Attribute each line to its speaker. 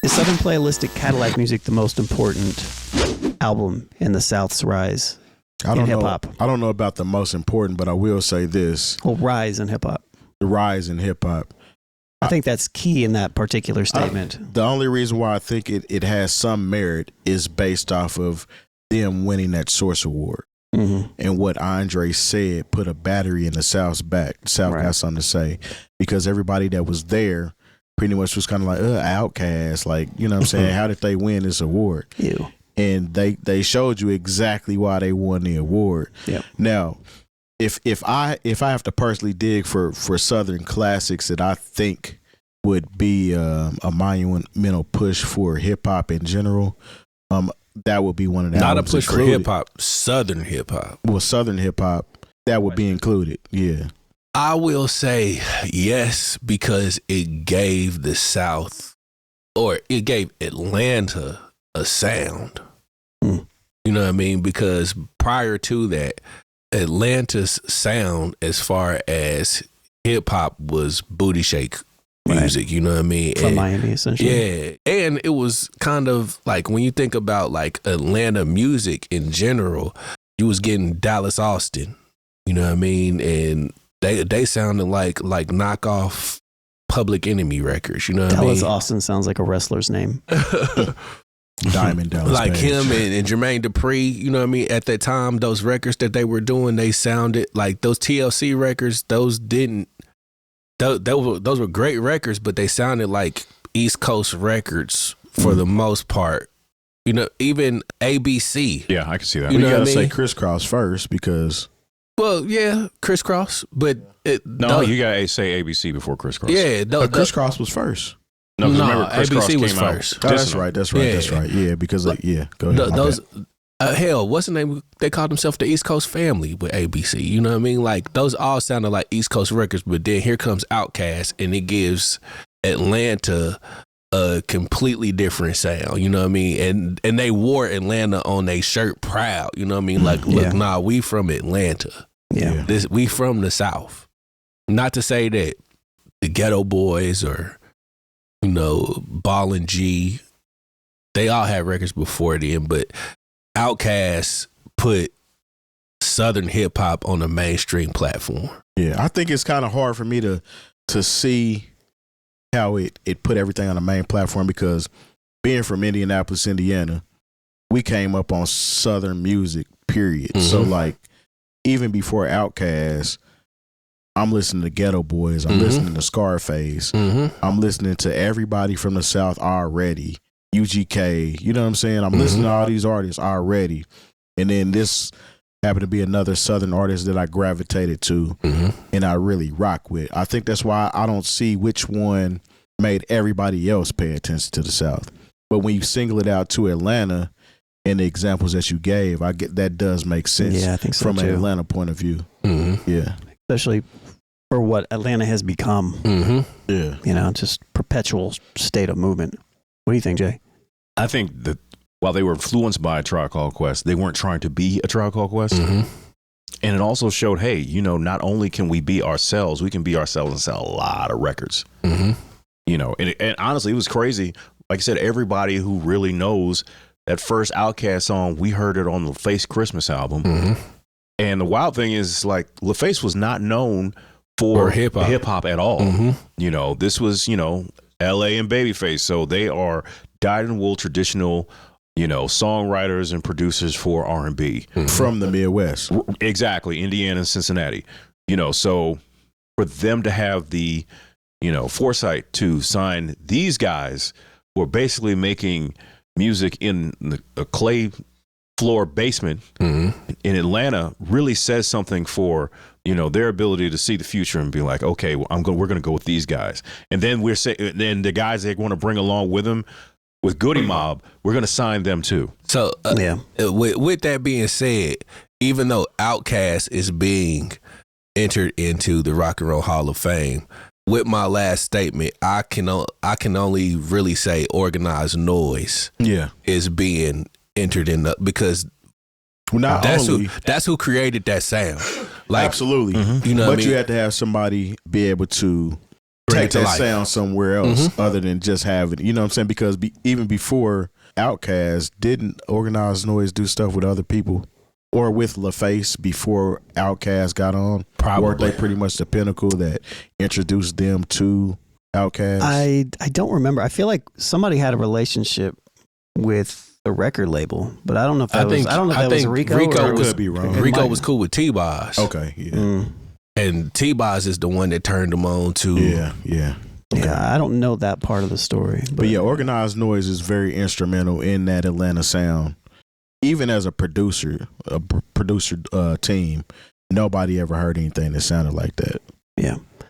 Speaker 1: Is Southern Playalistic Cadillac Music the most important album in the South's rise in hip-hop?
Speaker 2: I don't know about the most important, but I will say this.
Speaker 1: Well, rise in hip-hop.
Speaker 2: The rise in hip-hop.
Speaker 1: I think that's key in that particular statement.
Speaker 2: The only reason why I think it has some merit is based off of them winning that Source Award. Mm-hmm. And what Andre said put a battery in the South's back. South got something to say. Because everybody that was there pretty much was kind of like, Outkast. Like, you know what I'm saying? How did they win this award?
Speaker 1: Ew.
Speaker 2: And they showed you exactly why they won the award.
Speaker 1: Yep.
Speaker 2: Now, if I have to personally dig for Southern classics that I think would be a monumental push for hip hop in general, that would be one of the
Speaker 3: Not
Speaker 2: albums
Speaker 3: a push
Speaker 2: included.
Speaker 3: for hip hop, Southern hip hop.
Speaker 2: Well, Southern hip hop, that would be included. Yeah.
Speaker 3: I will say yes, because it gave the South, or it gave Atlanta a sound. You know what I mean? Because prior to that, Atlanta's sound as far as hip hop was booty shake music, you know what I mean?
Speaker 1: From Miami, essentially.
Speaker 3: Yeah. And it was kind of like, when you think about like Atlanta music in general, you was getting Dallas Austin, you know what I mean? And they sounded like knockoff Public Enemy records, you know what I mean?
Speaker 1: Dallas Austin sounds like a wrestler's name.
Speaker 2: Diamond Dallas
Speaker 3: like
Speaker 2: Page.
Speaker 3: him and Jermaine Dupri, you know what I mean? At that time, those records that they were doing, they sounded like those TLC records. Those were great records, but they sounded like East Coast records for the most part. You know, even ABC.
Speaker 4: Yeah, I can see that.
Speaker 2: You gotta say Crisscross first because.
Speaker 3: Well, yeah, Crisscross, but
Speaker 4: you gotta say ABC before Crisscross.
Speaker 3: Yeah,
Speaker 2: Crisscross was first.
Speaker 4: No, remember Crisscross
Speaker 3: ABC was
Speaker 4: came out.
Speaker 3: first.
Speaker 2: Oh, that's right. Yeah, because go ahead.
Speaker 3: Those hell, what's the name? They called themselves the East Coast Family with ABC. You know what I mean? Like those all sounded like East Coast records, but then here comes Outkast, and it gives Atlanta a completely different sound. You know what I mean? And they wore Atlanta on their shirt proud. You know what I mean? Like, look, we from Atlanta.
Speaker 1: Yeah.
Speaker 3: We from the South. Not to say that the Ghetto Boys or, you know, Ball and G, they all had records before then, but Outkast put Southern hip hop on the mainstream platform.
Speaker 2: Yeah, I think it's kind of hard for me to see how it put everything on the main platform, because being from Indianapolis, Indiana, we came up on Southern music, period. Mm-hmm. So like, even before Outkast, I'm listening to Ghetto Boys, I'm listening to Scarface, I'm listening to everybody from the South already, UGK, you know what I'm saying? I'm listening to all these artists already. And then this happened to be another Southern artist that I gravitated to and I really rock with. I think that's why I don't see which one made everybody else pay attention to the South. But when you single it out to Atlanta and the examples that you gave, I get that does make sense.
Speaker 1: Yeah, I think so
Speaker 2: from
Speaker 1: too.
Speaker 2: an Atlanta point of view. Yeah.
Speaker 1: Especially for what Atlanta has become.
Speaker 2: Yeah.
Speaker 1: You know, just perpetual state of movement. What do you think, Jay?
Speaker 4: I think that while they were influenced by A Tribe Called Quest, they weren't trying to be A Tribe Called Quest. And it also showed, hey, you know, not only can we be ourselves, we can be ourselves and sell a lot of records. You know, and honestly, it was crazy. Like I said, everybody who really knows that first Outkast song, we heard it on the Face Christmas album. And the wild thing is, like, LaFace was not known for hip hop at all. You know, this was, you know, LA and Babyface. So they are dyed-in-the-wool traditional, you know, songwriters and producers for R&B.
Speaker 2: From the Midwest.
Speaker 4: Exactly. Indiana and Cincinnati. You know, so for them to have the, you know, foresight to sign these guys who are basically making music in a clay floor basement in Atlanta really says something for, you know, their ability to see the future and be like, okay, well, we're going to go with these guys. And then then the guys they want to bring along with them with Goody Mob, we're going to sign them too.
Speaker 3: So with that being said, even though Outkast is being entered into the Rock and Roll Hall of Fame, with my last statement, I can only really say Organized Noise is being entered in because that's who created that sound. Like,
Speaker 2: absolutely.
Speaker 3: You know,
Speaker 2: but you have to have somebody be able to take that sound somewhere else other than just having, you know what I'm saying? Because even before Outkast, didn't Organized Noise do stuff with other people or with LaFace before Outkast got on?
Speaker 3: Probably.
Speaker 2: Or they pretty much the pinnacle that introduced them to Outkast?
Speaker 1: I don't remember. I feel like somebody had a relationship with the record label, but I don't know if that was Rico.
Speaker 2: Rico could be wrong.
Speaker 3: Rico was cool with T-Boz.
Speaker 2: Okay, yeah.
Speaker 3: And T-Boz is the one that turned him on to.
Speaker 2: Yeah.
Speaker 1: Okay. Yeah, I don't know that part of the story.
Speaker 2: But yeah, Organized Noise is very instrumental in that Atlanta sound. Even as a producer team, nobody ever heard anything that sounded like that.
Speaker 1: Yeah.